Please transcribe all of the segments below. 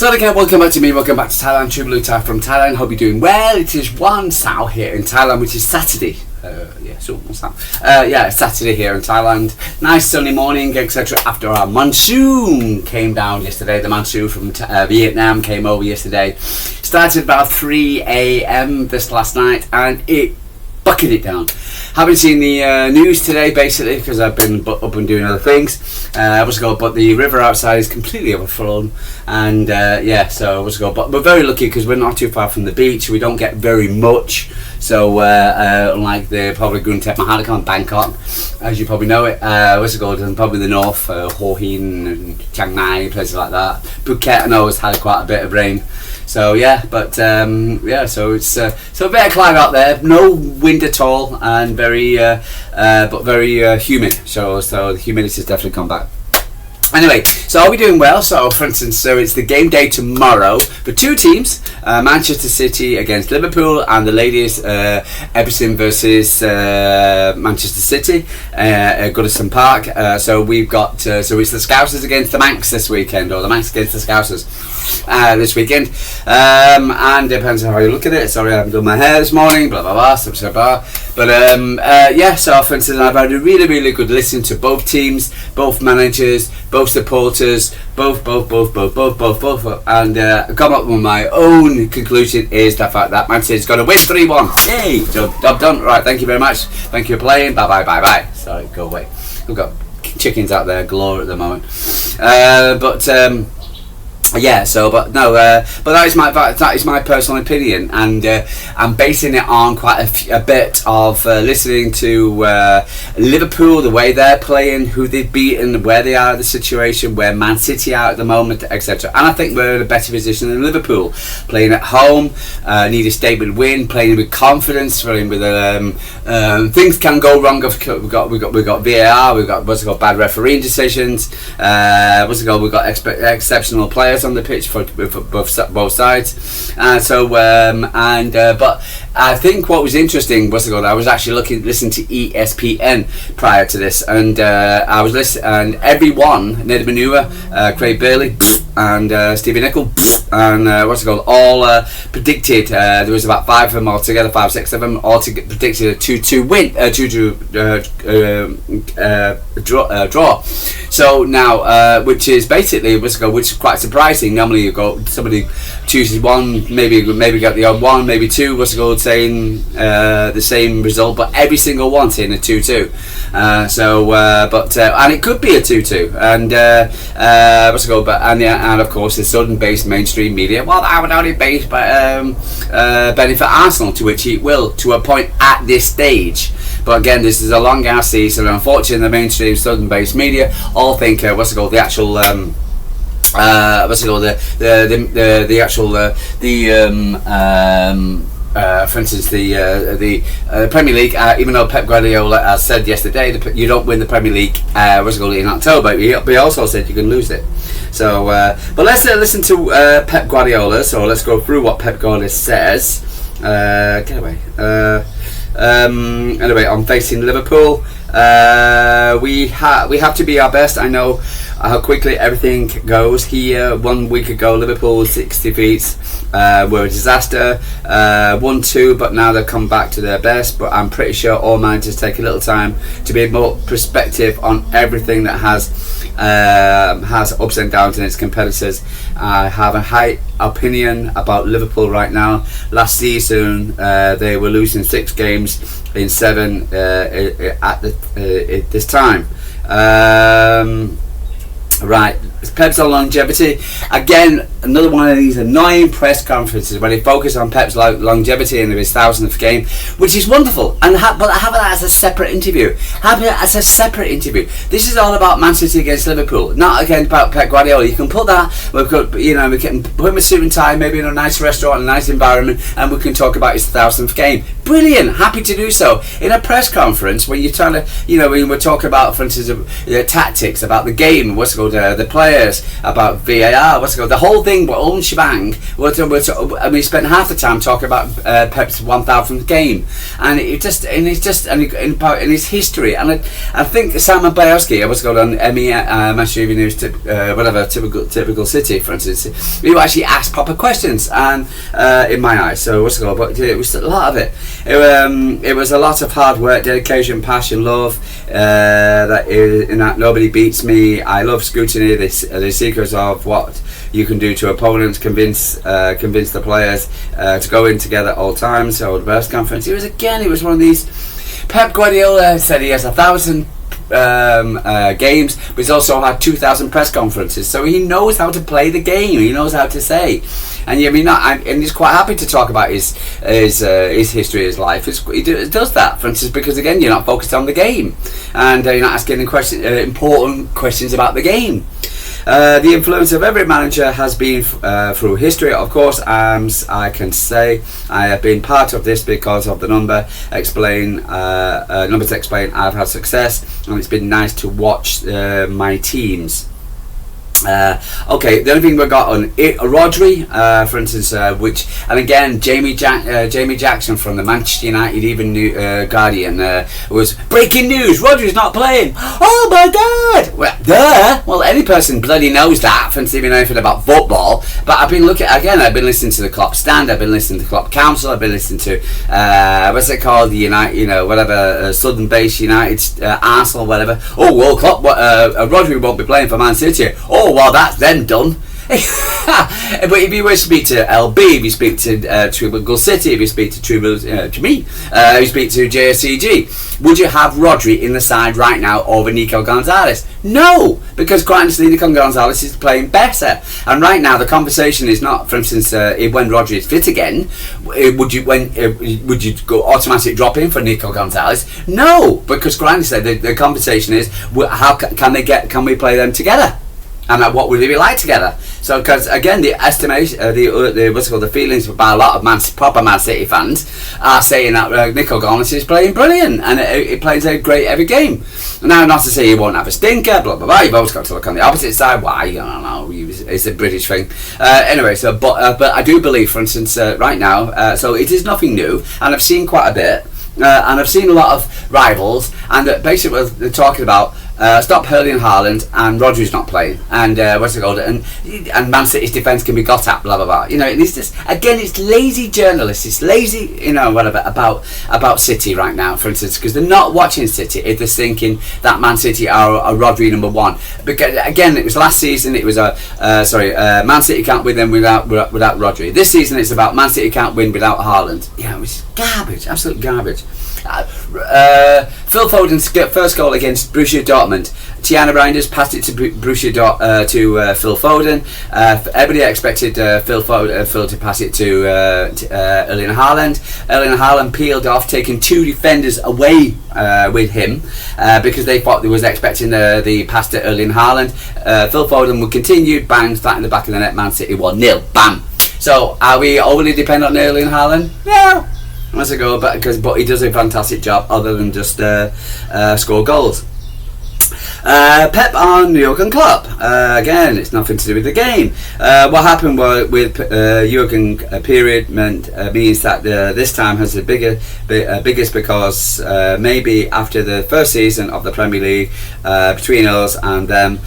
So again, welcome back to me, welcome back to Thailand, True Blue Thai from Thailand. Hope you're doing well. It is 1 Sao here in Thailand, which is Saturday. Saturday here in Thailand. Nice sunny morning, etc. After our monsoon came down yesterday. The monsoon from Vietnam came over yesterday. Started about 3 a.m. this last night and it bucketed it down. Haven't seen the news today, basically, because I've been up and doing other things. But the river outside is completely overflown, and but we're very lucky because we're not too far from the beach. We don't get very much, so unlike the probably Guntep Mahanakan and Bangkok, as you probably know it, and probably the north, Hua Hin and Chiang Mai, places like that. Phuket, I know, has had quite a bit of rain. So so it's so a bit of climate out there, no wind at all, and very humid. So the humidity's definitely come back. Anyway, so are we doing well? So, for instance, it's the game day tomorrow for two teams, Manchester City against Liverpool, and the ladies, Everton versus Manchester City, at Goodison Park. So we've got, so it's the Scousers against the Mancs this weekend, or the Mancs against the Scousers this weekend. And it depends on how you look at it. Sorry, I haven't done my hair this morning, blah, blah, blah, blah, blah. But, so for instance, I've had a really, really good listen to both teams, both managers, both supporters, both, and come up with my own conclusion is the fact that Man City's got to win 3-1. Yay! Job done. Right, thank you very much. Thank you for playing. Bye. Sorry, go away. We've got chickens out there galore at the moment. But that is my personal opinion, and I'm basing it on quite a bit of listening to Liverpool, the way they're playing, who they've beaten, where they are in the situation, where Man City are at the moment, etc. And I think we're in a better position than Liverpool, playing at home, need a statement win, playing with confidence, playing with things can go wrong. We've got VAR, we've got bad refereeing decisions, we've got exceptional players on the pitch for both sides, but I think what was interesting I was actually listening to ESPN prior to this, and I was listening, and everyone, Ned Manua, Craig Bailey, and Stevie Nicol, and all predicted, there was about 5 of them altogether, 6 of them all predicted a 2-2 win, 2-2 draw. So now, which is basically which is quite surprising. Normally you go, somebody chooses one, maybe got the odd one, maybe two, saying the same result, but every single one saying a 2-2. And it could be a 2-2, and and of course the Southern-based mainstream media, well, that would only benefit Arsenal, to which it will, to a point at this stage. But again, this is a long ass season, and unfortunately the mainstream Southern-based media all think for instance, the Premier League, even though Pep Guardiola has said yesterday you don't win the Premier League in October, he also said you can lose it. So, but let's listen to Pep Guardiola. So let's go through what Pep Guardiola says. Get away. Anyway, on facing Liverpool, we have to be our best. I know how quickly everything goes here. 1 week ago, Liverpool 6 defeats were a disaster. 1-2, but now they've come back to their best. But I'm pretty sure all managers take a little time to be more perspective on everything that has ups and downs in its competitors. I have a high opinion about Liverpool right now. Last season, they were losing 6 games in 7 at this time. Right, Pep's on longevity. Again, another one of these annoying press conferences where they focus on Pep's longevity and his 1000th game, which is wonderful. But have that as a separate interview. This is all about Man City against Liverpool, not again about Pep Guardiola. You can put that. We can put him a suit and tie, maybe in a nice restaurant, a nice environment, and we can talk about his 1000th game. Brilliant, happy to do so. In a press conference, when you're trying to, when we're talking about, for instance, tactics about the game, the players, about VAR, the whole thing, but all shebang. And we spent half the time talking about Pep's 1000th game, and in his history. And I think Simon Bielski, I was going on Manchester Evening News, typical City, for instance, we actually asked proper questions, and in my eyes, so but it was a lot of it. It was a lot of hard work, dedication, passion, love. In that nobody beats me. I love scrutiny. The secrets of what you can do to opponents, convince the players to go in together at all times. So the press conference, it was one of these. Pep Guardiola said he has 1,000 games, but he's also had 2,000 press conferences, so he knows how to play the game. He knows how to say, and and he's quite happy to talk about his history, his life. He does that, for instance, because again, you're not focused on the game, and you're not asking important questions about the game. The influence of every manager has been through history, of course. I can say I have been part of this because of the numbers explain I've had success, and it's been nice to watch my teams. Okay, the only thing we got on it, Rodri, for instance, and again, Jamie Jackson from the Manchester United Guardian was breaking news. Rodri's not playing. Oh my God! Well, any person bloody knows that, for instance, even anything about football. But I've been listening to the Klopp stand. I've been listening to the Klopp Council. I've been listening to what's it called, the United, Southern Base United, Arsenal, whatever. Oh well, Klopp, Rodri won't be playing for Man City. Oh well, that's them done. But if you speak to LB, if you speak to Triple City, if you speak to me, if you speak to JSCG, would you have Rodri in the side right now over Nico Gonzalez? No, because quite honestly, Nico Gonzalez is playing better. And right now, the conversation is not, for instance, when Rodri is fit again, would you go automatically drop in for Nico Gonzalez? No, because quite honestly, the conversation is how can we play them together? And what would they be like together? So, because again, the estimation, the feelings by a lot of proper Man City fans are saying that Nico Gonzalez is playing brilliant, and he plays a great every game. Now, not to say he won't have a stinker, blah blah blah. You've always got to look on the opposite side. Why? I don't know. It's a British thing. Anyway, so but I do believe, for instance, right now, so it is nothing new, and I've seen quite a bit, and I've seen a lot of rivals, and basically what they're talking about. Stop hurling Haaland, and Rodri's not playing, and and Man City's defence can be got at, blah blah blah. It's just, again, it's lazy journalists, it's lazy, whatever about City right now, for instance, because they're not watching City if they're thinking that Man City are Rodri number one. Because again, it was last season, it was Man City can't win them without Rodri. This season, it's about Man City can't win without Haaland. It was garbage, absolute garbage. Phil Foden's first goal against Borussia Dortmund. Tiana Reinders passed it to Phil Foden. Everybody expected Phil to pass it to Erling Haaland. Erling Haaland peeled off, taking two defenders away with him because they thought they was expecting the pass to Erling Haaland. Phil Foden would continue, bang, flat in the back of the net. Man City 1-0, bam. So are we overly dependent on Erling Haaland? No. Let's go, but he does a fantastic job other than just score goals. Pep on Jurgen Klopp. Again, it's nothing to do with the game. What happened with Jurgen period means that this time has the biggest because maybe after the first season of the Premier League between us and them,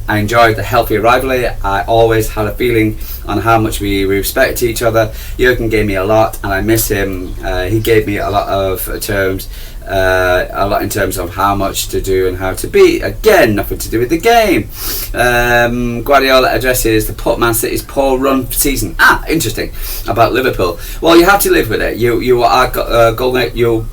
I enjoyed the healthy rivalry. I always had a feeling on how much we respect each other. Jurgen gave me a lot, and I miss him. He gave me a lot in terms of how much to do and how to be. Again, nothing to do with the game. Guardiola addresses the Man City's poor run season. Interesting about Liverpool. Well, you have to live with it. You are going.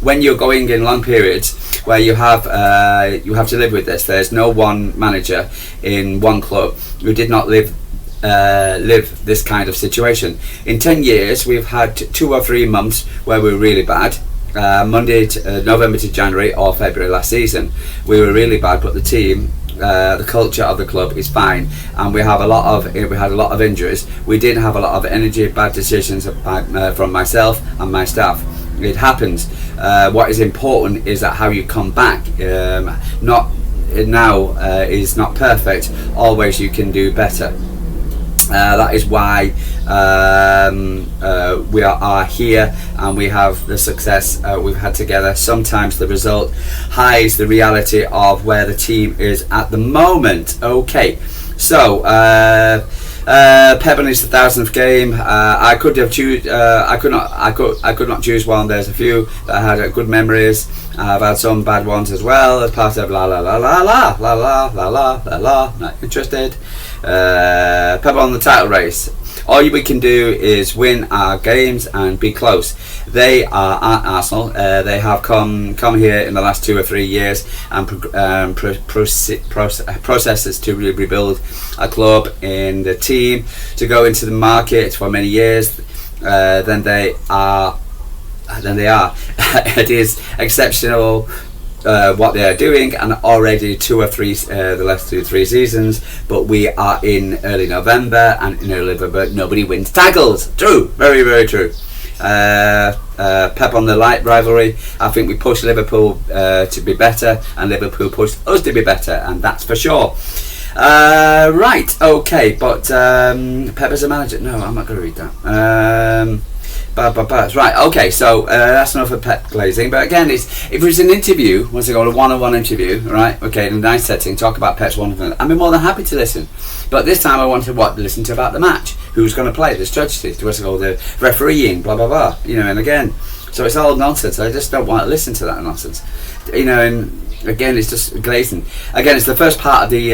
When you're going in long periods where you have to live with this. There's no one manager in one club who did not live this kind of situation. In 10 years, we've had 2 or 3 months where we were really bad. November to January or February last season, we were really bad. But the team, the culture of the club is fine, and we had a lot of injuries. We did have a lot of energy, bad decisions from myself and my staff. It happens. What is important is that how you come back. now is not perfect. Always you can do better. That is why we are here, and we have the success we've had together. Sometimes the result hides the reality of where the team is at the moment. Okay, so Pep on his 1000th game. I could not choose one. There's a few that I had good memories. I've had some bad ones as well as part of la la la la la la la la la la la. Not interested. Pep on the title race. All we can do is win our games and be close. They are at Arsenal. They have come here in the last 2 or 3 years and processes to rebuild a club in the team to go into the market for many years. Then they are. It is exceptional what they are doing, and already 2 or 3 the last 2-3 seasons, but we are in early November, and in early November nobody wins tackles. True, very, very true. Pep on the light rivalry. I think we pushed Liverpool to be better, and Liverpool pushed us to be better, and that's for sure. Right, okay, but Pep as a manager, no, I'm not going to read that. Right, okay, so that's enough of Pep glazing. But again, if it was an interview, once I go to a one-on-one interview, right, okay, in a nice setting, talk about Pep's wonderful, I'd be more than happy to listen. But this time I wanted to listen to about the match, who's going to play, the strategy, the refereeing, blah blah blah, and again, so it's all nonsense. I just don't want to listen to that nonsense, and again, it's just glazing. Again, it's the first part of it's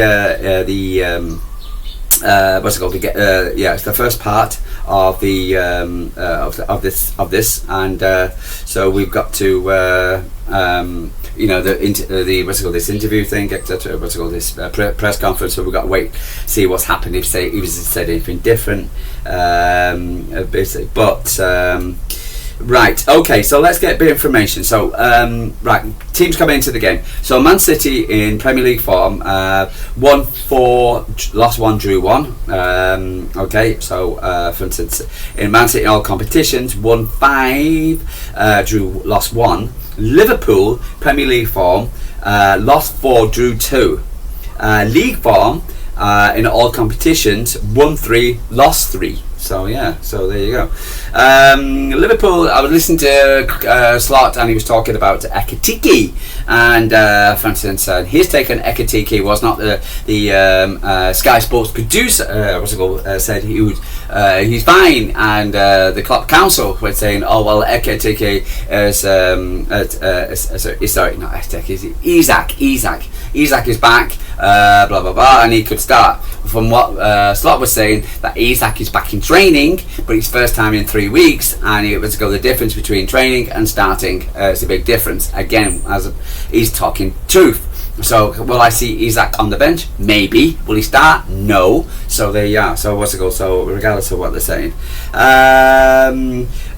the first part of the of this, and so we've got to this interview thing, etc. This press conference. So we've got to wait, see what's happened. If he said anything different, right, okay, so let's get a bit of information. So, right, teams coming into the game. So, Man City in Premier League form, won 4, lost 1, drew 1. Okay, so, for instance, in Man City in all competitions, won 5, lost 1. Liverpool, Premier League form, lost 4, drew 2. League form, in all competitions, won 3, lost 3. So yeah, so there you go. Liverpool, I was listening to Slot, and he was talking about Ekitike, and for instance, his take on Ekitike was not the Sky Sports producer. Said he's fine, and the club council were saying, oh well, Ekitike is sorry, not Ekitike, Isak is back, blah blah blah, and he could start. From what Slot was saying, that Isak is back in training, but it's first time in 3 weeks, and it was the difference between training and starting is a big difference. Again, he's talking truth. So will I see Isak on the bench? Maybe. Will he start? No. So there you are. So so regardless of what they're saying,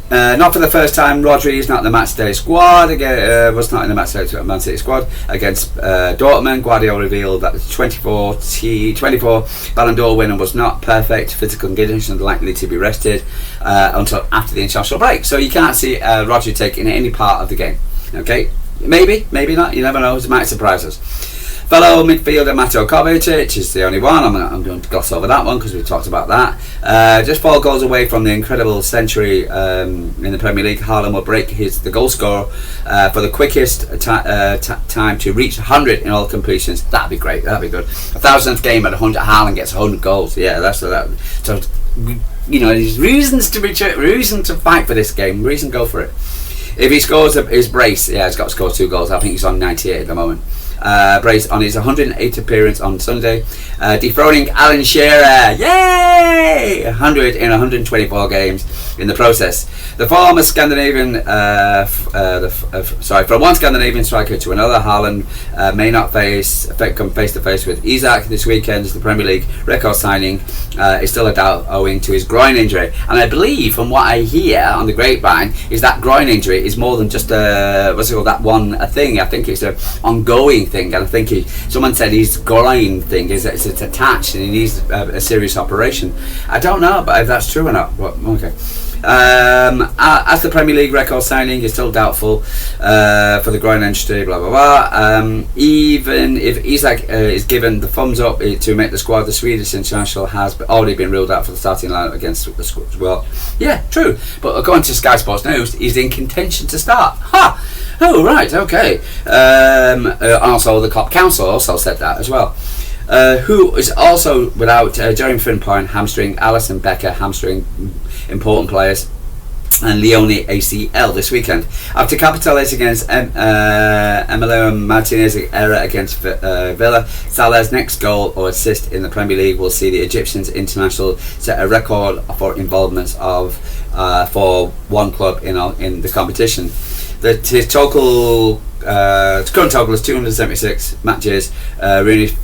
not for the first time, Rodri is not in the matchday squad. Again, was not in the matchday Man City squad against Dortmund. Guardiola revealed that the 24 Ballon d'Or winner was not perfect. Physical conditions likely to be rested until after the international break. So you can't see Rodri taking any part of the game. Okay, maybe not. You never know. It might surprise us. Fellow midfielder Mateo Kovacic is the only one. I'm going to gloss over that one because we talked about that. Just 4 goals away from the incredible century in the Premier League. Haaland will break the goal score for the quickest time to reach 100 in all completions. That'd be great. That'd be good. 1000th game at 100. Haaland gets 100 goals. Yeah, that's that. So there's reasons to fight for this game. Reason go for it. If he scores his brace, yeah, he's got to score 2 goals. I think he's on 98 at the moment. Brace on his 108th appearance on Sunday, dethroning Alan Shearer. Yay! 100 in 124 games in the process. The former Scandinavian, from one Scandinavian striker to another, Haaland may not come face to face with Isak this weekend. The Premier League record signing is still a doubt owing to his groin injury. And I believe, from what I hear on the grapevine, is that groin injury is more than just that one thing. I think it's an ongoing thing, and I think someone said his groin thing it's attached and he needs a serious operation. I don't know, but if that's true or not. But, okay. As the Premier League record signing is still doubtful for the groin injury, blah blah blah. Even if Isak is given the thumbs up to make the squad, the Swedish international has already been ruled out for the starting lineup against the squad as well. Yeah, true. But according to Sky Sports News, he's in contention to start. Ha! Oh right, okay. Also, the Cop Council also said that as well. Who is also without Jeremy Frimpong hamstring, Alisson Becker hamstring, important players, and Leone ACL this weekend. After capitalising against Emilio Martinez's error against Villa, Salah's next goal or assist in the Premier League will see the Egyptian international set a record for involvements for one club in the competition. His current total is 276 matches. Rooney's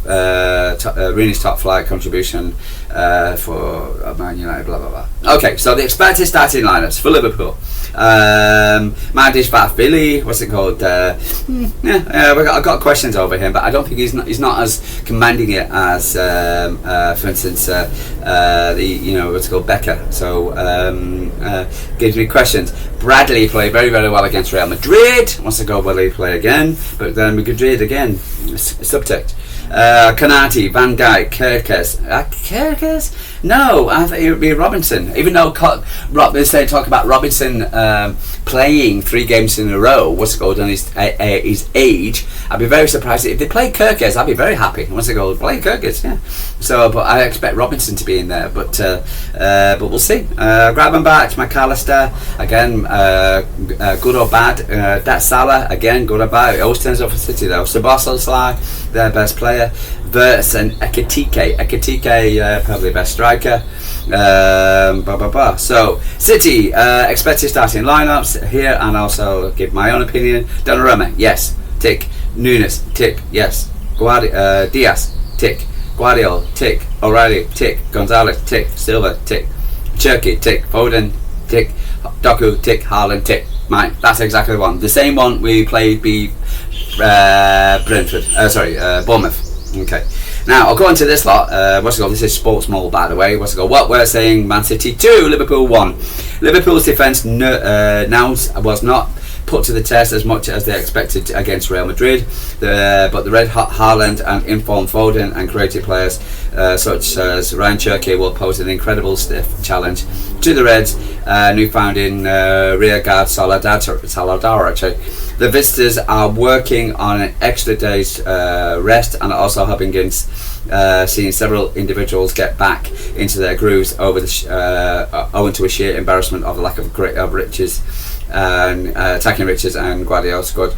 top flight contribution for Man United, blah blah blah. Okay, so the expected starting lineups for Liverpool. Madish Billy, what's it called? I've got questions over him, but I don't think he's not as commanding it as, for instance, what's it called, Becker. So gives me questions. Bradley played very very well against Real Madrid. Wants to go Bradley play again, but then Madrid again. Subject. Kanati, Van Dijk, Kerkez? No, I think it would be Robinson. Even though they talk about Robinson playing 3 games in a row, what's it called, on his age, I'd be very surprised if they play Kerkez. I'd be very happy. What's it called? Play Kerkez, yeah. So, but I expect Robinson to be in there. But we'll see. Grab him back, McAllister again. Good or bad? That's Salah again. Good or bad? It always turns up for City though. Szoboszlai, their best player. Verts and Ekitike, probably best striker. So City expected starting lineups here, and also give my own opinion. Donnarumma, yes, tick. Nunes, tick, yes. Diaz, tick. Guardiola, tick. O'Reilly, tick. Gonzalez, tick. Silva, tick. Cherky, tick. Foden, tick. Doku, tick. Haaland, tick. Mine, that's exactly the one. The same one we played Bournemouth. Okay. Now I'll go on to this lot. What's it called? This is Sports Mall, by the way. What's it called? What we're saying: Man City 2, Liverpool 1. Liverpool's defence now was not put to the test as much as they expected against Real Madrid, but the red hot Haaland and informed Foden and creative players such as Ryan Cherky will pose an incredible stiff challenge to the Reds, new found in rear guard Saladar actually. The visitors are working on an extra day's rest and also hoping against seeing several individuals get back into their grooves owing to a sheer embarrassment of the lack of riches and attacking riches and Guardiola's squad.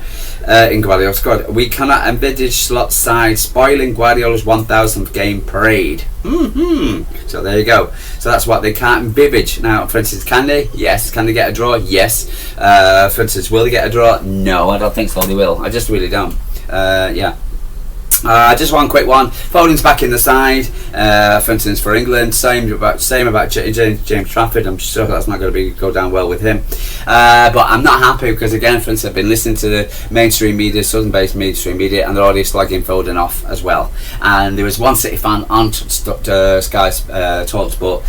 In Guardiola's squad, we cannot envisage Slot's side spoiling Guardiola's 1000th game parade. So there you go. So that's what they can't envisage. Now, for instance, can they? Yes. Can they get a draw? Yes. For instance, will they get a draw? No, I don't think so. They will. I just really don't. Yeah. Just one quick one. Foden's back in the side. For instance, for England, same about James Trafford. I'm sure that's not going to go down well with him. But I'm not happy because, again, for instance, I've been listening to the mainstream media, southern-based mainstream media, and they're already slagging Foden off as well. And there was one City fan on Sky Talksport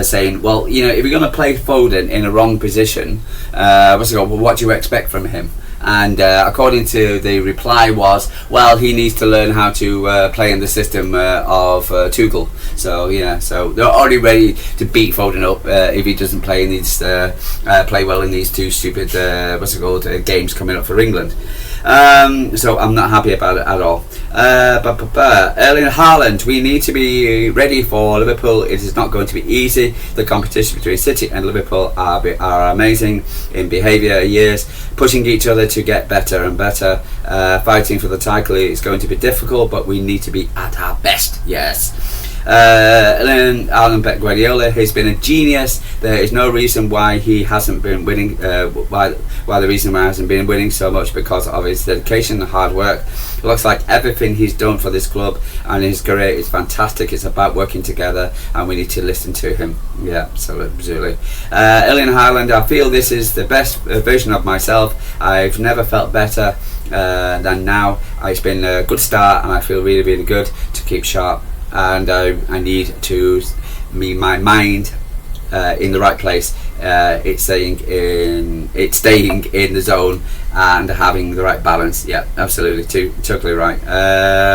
saying, "Well, if you're going to play Foden in a wrong position, what do you expect from him?" And according to the reply was, well, he needs to learn how to play in the system of Tuchel. So so they're already ready to beat Foden up if he doesn't play in these play well in these two stupid games coming up for England. So I'm not happy about it at all. Erling Haaland, we need to be ready for Liverpool. It is not going to be easy. The competition between City and Liverpool are amazing in behaviour years, pushing each other to get better and better. Fighting for the title is going to be difficult, but we need to be at our best. Yes. Alan Pep Guardiola has been a genius. There is no reason why he hasn't been winning. Why the reason why he hasn't been winning so much because of his dedication and hard work. It looks like everything he's done for this club and his career is fantastic. It's about working together, and we need to listen to him. Yeah, absolutely. Erling Haaland, I feel this is the best version of myself. I've never felt better than now. It's been a good start, and I feel really, really good to keep sharp. And I need to be my mind in the right place it's staying in the zone and having the right balance. Yeah, absolutely, totally right.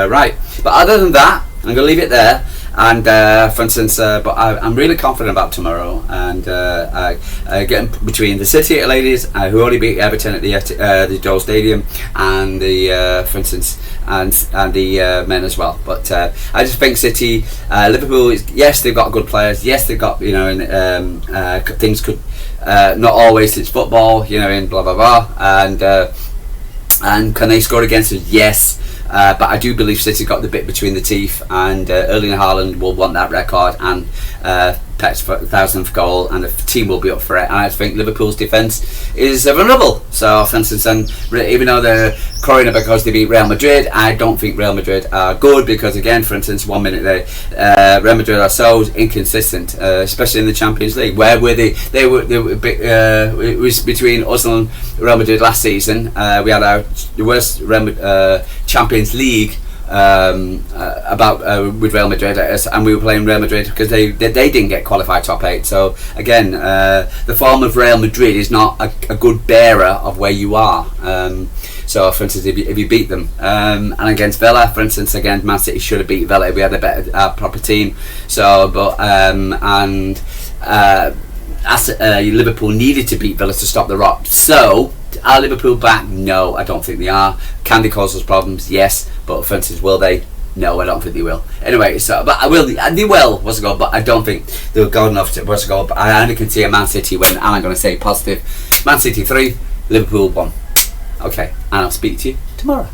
Right, but other than that, I'm going to leave it there. And for instance, but I'm really confident about tomorrow, and getting between the City ladies who already beat Everton at the Dole Stadium, and the for instance, and the men as well. But I just think City, Liverpool, yes, they've got good players. Yes, they've got, things could not always, it's football, in blah blah blah, and can they score against us? Yes. But I do believe City got the bit between the teeth, and Erling Haaland will want that record, and Peps for 1,000th goal, and the team will be up for it. And I think Liverpool's defence is vulnerable. So, for instance, and even though they're crying because they beat Real Madrid, I don't think Real Madrid are good, because again, for instance, 1 minute Real Madrid are so inconsistent, especially in the Champions League. Where were they? They were it was between us and Real Madrid last season. We had the worst Champions League with Real Madrid, and we were playing Real Madrid because they didn't get qualified top 8. So again, the form of Real Madrid is not a good bearer of where you are. So for instance, if you beat them, and against Villa, for instance, again, Man City should have beat Villa. We had a better proper team. So Liverpool needed to beat Villa to stop the rot. So are Liverpool back? No, I don't think they are. Can they cause us problems? Yes, but for instance, will they? No, I don't think they will. Anyway, they will, what's a goal, but I don't think they'll go enough to what's a goal. But I only can see a Man City win, and I'm going to say positive. Man City 3, Liverpool 1. Okay, and I'll speak to you tomorrow.